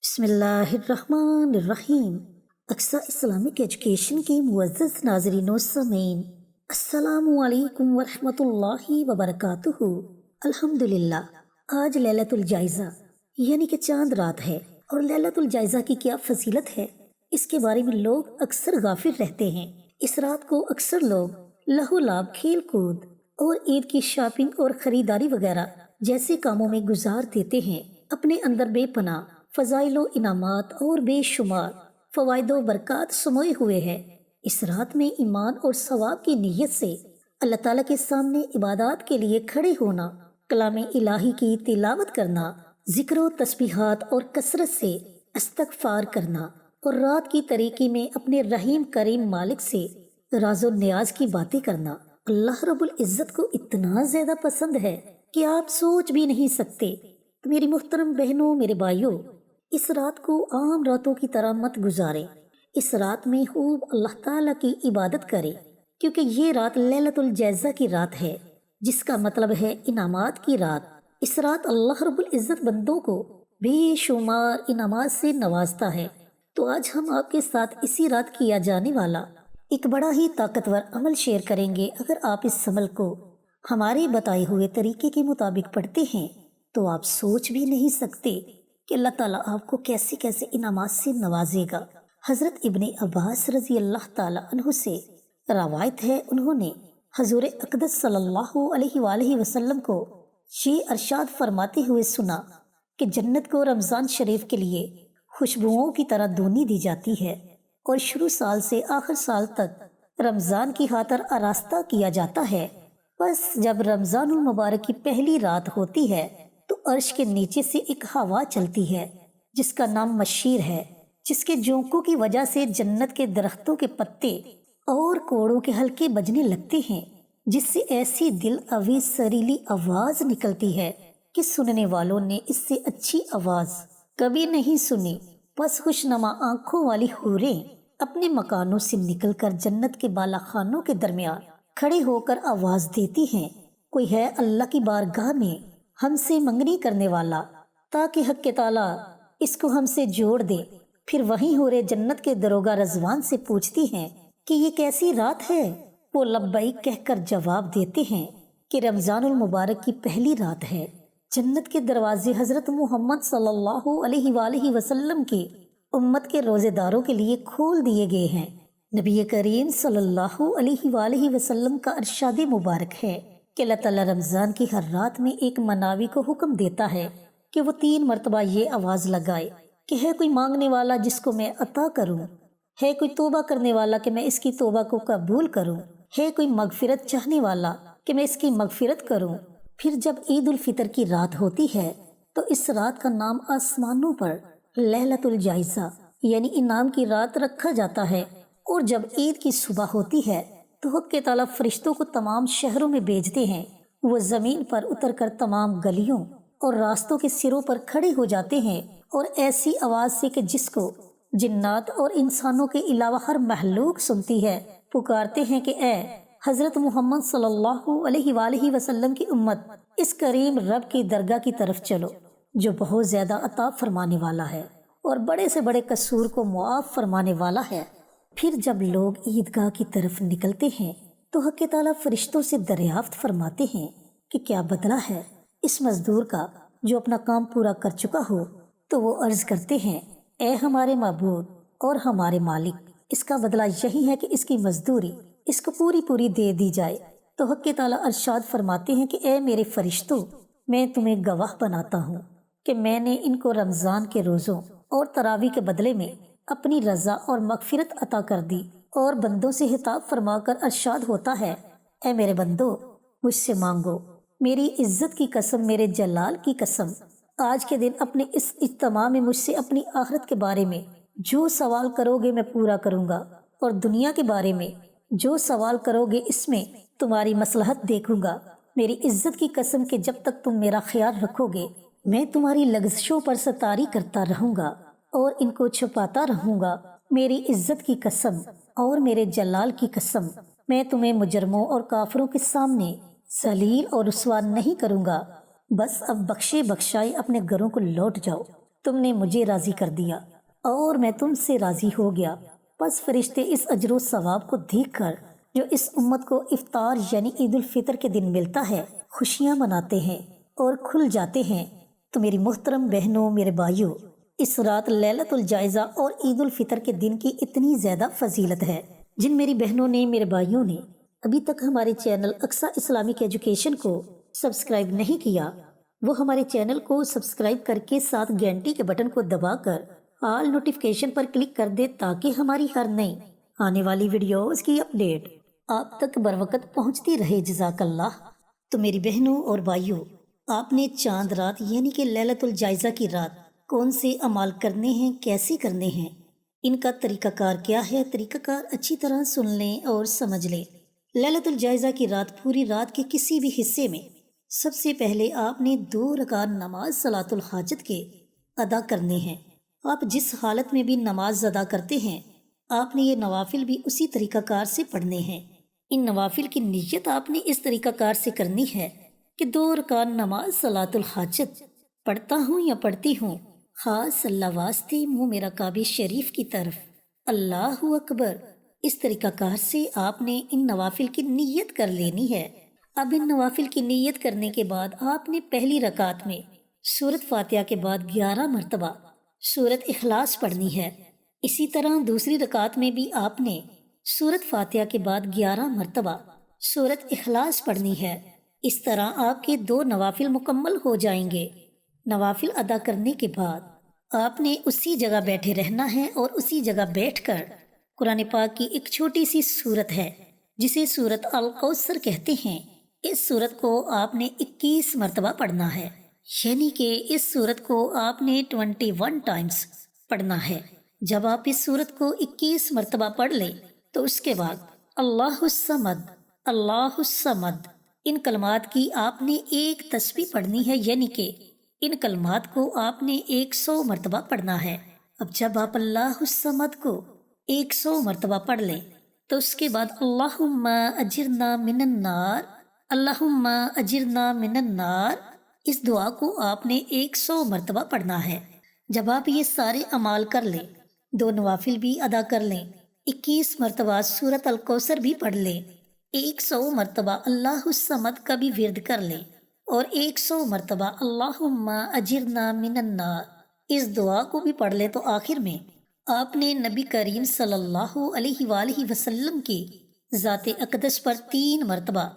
بسم اللہ الرحمن الرحیم۔ اقصی اسلامک ایجوکیشن کے معزز ناظرین و سامعین، السلام علیکم ورحمۃ اللہ وبرکاتہ۔ الحمدللہ، آج لیلۃ الجائزہ یعنی کہ چاند رات ہے، اور لیلۃ الجائزہ کی کیا فضیلت ہے اس کے بارے میں لوگ اکثر غافل رہتے ہیں۔ اس رات کو اکثر لوگ لہو لعب، کھیل کود اور عید کی شاپنگ اور خریداری وغیرہ جیسے کاموں میں گزار دیتے ہیں۔ اپنے اندر بے پناہ فضائل و انعامات اور بے شمار فوائد و برکات سموئے ہوئے ہیں۔ اس رات میں ایمان اور ثواب کی نیت سے اللہ تعالیٰ کے سامنے عبادات کے لیے کھڑے ہونا، کلام الہی کی تلاوت کرنا، ذکر و تسبیحات اور کثرت سے استغفار کرنا، اور رات کی تاریکی میں اپنے رحیم کریم مالک سے راز و نیاز کی باتیں کرنا اللہ رب العزت کو اتنا زیادہ پسند ہے کہ آپ سوچ بھی نہیں سکتے۔ تو میری محترم بہنوں، میرے بھائیوں، اس رات کو عام راتوں کی طرح مت گزاریں۔ اس رات میں خوب اللہ تعالیٰ کی عبادت کریں، کیونکہ یہ رات لیلۃ الجائزہ کی رات ہے، جس کا مطلب ہے انعامات کی رات۔ اس رات اللہ رب العزت بندوں کو بے شمار انعامات سے نوازتا ہے۔ تو آج ہم آپ کے ساتھ اسی رات کیا جانے والا ایک بڑا ہی طاقتور عمل شیئر کریں گے۔ اگر آپ اس عمل کو ہمارے بتائے ہوئے طریقے کے مطابق پڑھتے ہیں تو آپ سوچ بھی نہیں سکتے کہ اللہ تعالیٰ آپ کو کیسے کیسے انعامات سے نوازے گا۔ حضرت ابن عباس رضی اللہ تعالیٰ عنہ سے روایت ہے، انہوں نے حضور اقدس صلی اللہ علیہ وآلہ وسلم کو یہ ارشاد فرماتے ہوئے سنا کہ جنت کو رمضان شریف کے لیے خوشبوؤں کی طرح دھونی دی جاتی ہے، اور شروع سال سے آخر سال تک رمضان کی خاطر آراستہ کیا جاتا ہے۔ بس جب رمضان المبارک کی پہلی رات ہوتی ہے تو عرش کے نیچے سے ایک ہوا چلتی ہے جس کا نام مشیر ہے، جس کے جھونکوں کی وجہ سے جنت کے درختوں کے پتے اور کوڑوں کے حلقے بجنے لگتے ہیں، جس سے ایسی دل آویز سریلی آواز نکلتی ہے کہ سننے والوں نے اس سے اچھی آواز کبھی نہیں سنی۔ بس خوشنما آنکھوں والی حوریں اپنے مکانوں سے نکل کر جنت کے بالا خانوں کے درمیان کھڑے ہو کر آواز دیتی ہیں، کوئی ہے اللہ کی بارگاہ میں ہم سے منگنی کرنے والا، تاکہ حق تعالیٰ اس کو ہم سے جوڑ دے۔ پھر وہیں حوریں جنت کے دروگا رضوان سے پوچھتی ہیں کہ یہ کیسی رات ہے؟ وہ لبیک کہہ کر جواب دیتے ہیں کہ رمضان المبارک کی پہلی رات ہے۔ جنت کے دروازے حضرت محمد صلی اللہ علیہ وآلہ وسلم کی امت کے روزے داروں کے لیے کھول دیے گئے ہیں۔ نبی کریم صلی اللہ علیہ وآلہ وسلم کا ارشاد مبارک ہے کہ اللہ تعالیٰ رمضان کی ہر رات میں ایک مناوی کو حکم دیتا ہے کہ وہ 3 مرتبہ یہ آواز لگائے کہ ہے کوئی مانگنے والا جس کو میں عطا کروں، ہے کوئی توبہ کرنے والا کہ میں اس کی توبہ کو قبول کروں، ہے کوئی مغفرت چاہنے والا کہ میں اس کی مغفرت کروں۔ پھر جب عید الفطر کی رات ہوتی ہے تو اس رات کا نام آسمانوں پر لیلۃ الجائزہ یعنی انعام کی رات رکھا جاتا ہے، اور جب عید کی صبح ہوتی ہے تو حق تعالیٰ فرشتوں کو تمام شہروں میں بھیجتے ہیں۔ وہ زمین پر اتر کر تمام گلیوں اور راستوں کے سروں پر کھڑے ہو جاتے ہیں، اور ایسی آواز سے کہ جس کو جنات اور انسانوں کے علاوہ ہر مخلوق سنتی ہے، پکارتے ہیں کہ اے حضرت محمد صلی اللہ علیہ وآلہ وسلم کی امت، اس کریم رب کی درگاہ کی طرف چلو جو بہت زیادہ عطا فرمانے والا ہے اور بڑے سے بڑے قصور کو معاف فرمانے والا ہے۔ پھر جب لوگ عیدگاہ کی طرف نکلتے ہیں تو حق تعالیٰ فرشتوں سے دریافت فرماتے ہیں کہ کیا بدلہ ہے اس مزدور کا جو اپنا کام پورا کر چکا ہو؟ تو وہ عرض کرتے ہیں، اے ہمارے معبود اور ہمارے مالک، اس کا بدلہ یہی ہے کہ اس کی مزدوری اس کو پوری دے دی جائے۔ تو حق تعالیٰ ارشاد فرماتے ہیں کہ اے میرے فرشتوں، میں تمہیں گواہ بناتا ہوں کہ میں نے ان کو رمضان کے روزوں اور تراویح کے بدلے میں اپنی رضا اور مغفرت عطا کر دی۔ اور بندوں سے خطاب فرما کر ارشاد ہوتا ہے، اے میرے بندو، مجھ سے مانگو، میری عزت کی قسم، میرے جلال کی قسم، آج کے دن اپنے اس اجتماع میں مجھ سے اپنی آخرت کے بارے میں جو سوال کرو گے میں پورا کروں گا، اور دنیا کے بارے میں جو سوال کرو گے اس میں تمہاری مصلحت دیکھوں گا۔ میری عزت کی قسم کہ جب تک تم میرا خیال رکھو گے میں تمہاری لغزشوں پر ستاری کرتا رہوں گا اور ان کو چھپاتا رہوں گا۔ میری عزت کی قسم اور میرے جلال کی قسم، میں تمہیں مجرموں اور کافروں کے سامنے ذلیل اور رسوا نہیں کروں گا۔ بس اب بخشے بخشائے اپنے گھروں کو لوٹ جاؤ تم نے مجھے راضی کر دیا اور میں تم سے راضی ہو گیا۔ پس فرشتے اس اجر و ثواب کو دیکھ کر جو اس امت کو افطار یعنی عید الفطر کے دن ملتا ہے خوشیاں مناتے ہیں اور کھل جاتے ہیں۔ تو میری محترم بہنوں، میرے بھائیوں، اس رات لیلۃ الجائزہ اور عید الفطر کے دن کی اتنی زیادہ فضیلت ہے۔ جن میری بہنوں نے، میرے بھائیوں نے ابھی تک ہمارے چینل اقصی اسلامک ایجوکیشن کو سبسکرائب نہیں کیا، وہ ہمارے چینل کو سبسکرائب کر کے ساتھ گھنٹی کے بٹن کو دبا کر آل نوٹیفیکیشن پر کلک کر دے تاکہ ہماری ہر نئی آنے والی ویڈیوز کی اپڈیٹ آپ تک بروقت پہنچتی رہے۔ جزاک اللہ۔ تو میری بہنوں اور بھائیوں، آپ نے چاند رات یعنی کہ لیلۃ الجائزہ کی رات کون سے اعمال کرنے ہیں، کیسے کرنے ہیں، ان کا طریقہ کار کیا ہے، طریقہ کار اچھی طرح سن لیں اور سمجھ لیں۔ لیلۃ الجائزہ کی رات پوری رات کے کسی بھی حصے میں سب سے پہلے آپ نے 2 رکعت نماز صلاۃ الحاجت کے ادا کرنے ہیں۔ آپ جس حالت میں بھی نماز ادا کرتے ہیں آپ نے یہ نوافل بھی اسی طریقہ کار سے پڑھنے ہیں۔ ان نوافل کی نیت آپ نے اس طریقہ کار سے کرنی ہے کہ 2 رکعت نماز صلاۃ الحاجت پڑھتا ہوں یا پڑھتی ہوں، خاص اللہ واسطے منہ میرا کعبہ شریف کی طرف، اللہ اکبر۔ اس طریقہ کار سے آپ نے ان نوافل کی نیت کر لینی ہے۔ اب ان نوافل کی نیت کرنے کے بعد آپ نے پہلی رکعت میں سورۃ فاتحہ کے بعد 11 مرتبہ سورۃ اخلاص پڑھنی ہے۔ اسی طرح دوسری رکعت میں بھی آپ نے سورۃ فاتحہ کے بعد 11 مرتبہ سورۃ اخلاص پڑھنی ہے۔ اس طرح آپ کے 2 نوافل مکمل ہو جائیں گے۔ نوافل ادا کرنے کے بعد آپ نے اسی جگہ بیٹھے رہنا ہے اور اسی جگہ بیٹھ کر قرآن پاک کی ایک چھوٹی سی سورت ہے جسے سورۃ الکوثر کہتے ہیں، اس سورت کو آپ نے 21 مرتبہ پڑھنا ہے، یعنی کہ اس سورت کو آپ نے 21 ٹائمز پڑھنا ہے۔ جب آپ اس سورت کو 21 مرتبہ پڑھ لیں تو اس کے بعد اللہ الصمد، اللہ الصمد، ان کلمات کی آپ نے ایک تسبیح پڑھنی ہے، یعنی کہ ان کلمات کو آپ نے 100 مرتبہ پڑھنا ہے۔ اب جب آپ اللہ الصمد کو 100 مرتبہ پڑھ لیں تو اس کے بعد اللہم اجرنا من النار، اللہم اجرنا من النار، اس دعا کو آپ نے 100 مرتبہ پڑھنا ہے۔ جب آپ یہ سارے اعمال کر لیں، 2 نوافل بھی ادا کر لیں، 21 مرتبہ سورۃ الکوثر بھی پڑھ لیں، 100 مرتبہ اللہ الصمد کا بھی ورد کر لیں اور 100 مرتبہ اللہم اجرنا من النار اس دعا کو بھی پڑھ لیں، تو آخر میں آپ نے نبی کریم صلی اللہ علیہ وآلہ وسلم کی ذات اقدس پر 3 مرتبہ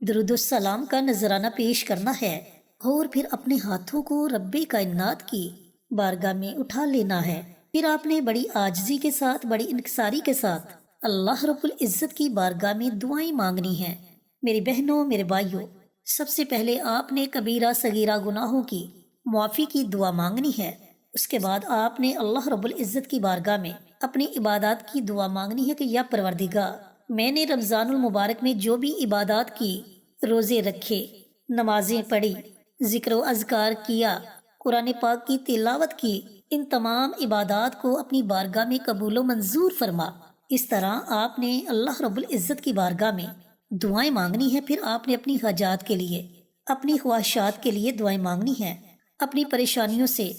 درود السلام کا نذرانہ پیش کرنا ہے اور پھر اپنے ہاتھوں کو رب کائنات کی بارگاہ میں اٹھا لینا ہے۔ پھر آپ نے بڑی عاجزی کے ساتھ، بڑی انکساری کے ساتھ اللہ رب العزت کی بارگاہ میں دعائیں مانگنی ہیں۔ میری بہنوں، میرے بھائیوں، سب سے پہلے آپ نے کبیرہ صغیرہ گناہوں کی معافی کی دعا مانگنی ہے۔ اس کے بعد آپ نے اللہ رب العزت کی بارگاہ میں اپنی عبادات کی دعا مانگنی ہے کہ یا پروردگار، میں نے رمضان المبارک میں جو بھی عبادات کی، روزے رکھے، نمازیں پڑھی، ذکر و اذکار کیا، قرآن پاک کی تلاوت کی، ان تمام عبادات کو اپنی بارگاہ میں قبول و منظور فرما۔ اس طرح آپ نے اللہ رب العزت کی بارگاہ میں دعائیں مانگنی ہے۔ پھر آپ نے اپنی حاجات کے لیے، اپنی خواہشات کے لیے دعائیں مانگنی ہے، اپنی پریشانیوں سے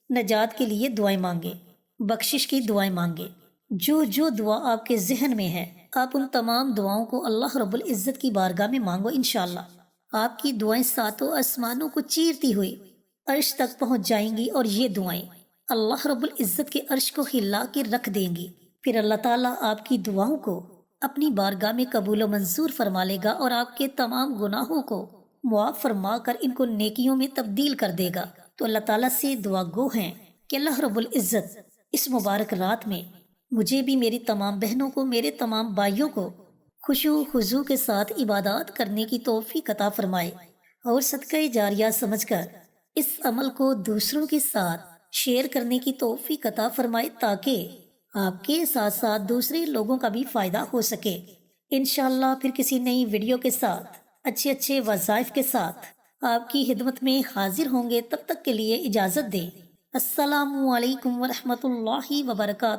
نجات کے لیے دعائیں مانگے، بخشش کی دعائیں مانگے۔ جو دعا آپ کے ذہن میں ہے آپ ان تمام دعاؤں کو اللہ رب العزت کی بارگاہ میں مانگو، انشاءاللہ آپ کی دعائیں 7 آسمانوں کو چیرتی ہوئی عرش تک پہنچ جائیں گی اور یہ دعائیں اللہ رب العزت کے عرش کو ہلا کے رکھ دیں گی۔ پھر اللہ تعالیٰ آپ کی دعاؤں کو اپنی بارگاہ میں قبول و منظور فرما لے گا اور آپ کے تمام گناہوں کو معاف فرما کر ان کو نیکیوں میں تبدیل کر دے گا۔ تو اللہ تعالیٰ سے دعا گو ہیں کہ اللہ رب العزت اس مبارک رات میں مجھے بھی، میری تمام بہنوں کو، میرے تمام بھائیوں کو خشوع خضوع کے ساتھ عبادات کرنے کی توفیق عطا فرمائے اور صدقہ جاریہ سمجھ کر اس عمل کو دوسروں کے ساتھ شیئر کرنے کی توفیق عطا فرمائے تاکہ آپ کے ساتھ ساتھ دوسرے لوگوں کا بھی فائدہ ہو سکے۔ انشاءاللہ پھر کسی نئی ویڈیو کے ساتھ، اچھے وظائف کے ساتھ آپ کی خدمت میں حاضر ہوں گے۔ تب تک کے لیے اجازت دیں۔ السلام علیکم ورحمۃ اللہ وبرکاتہ۔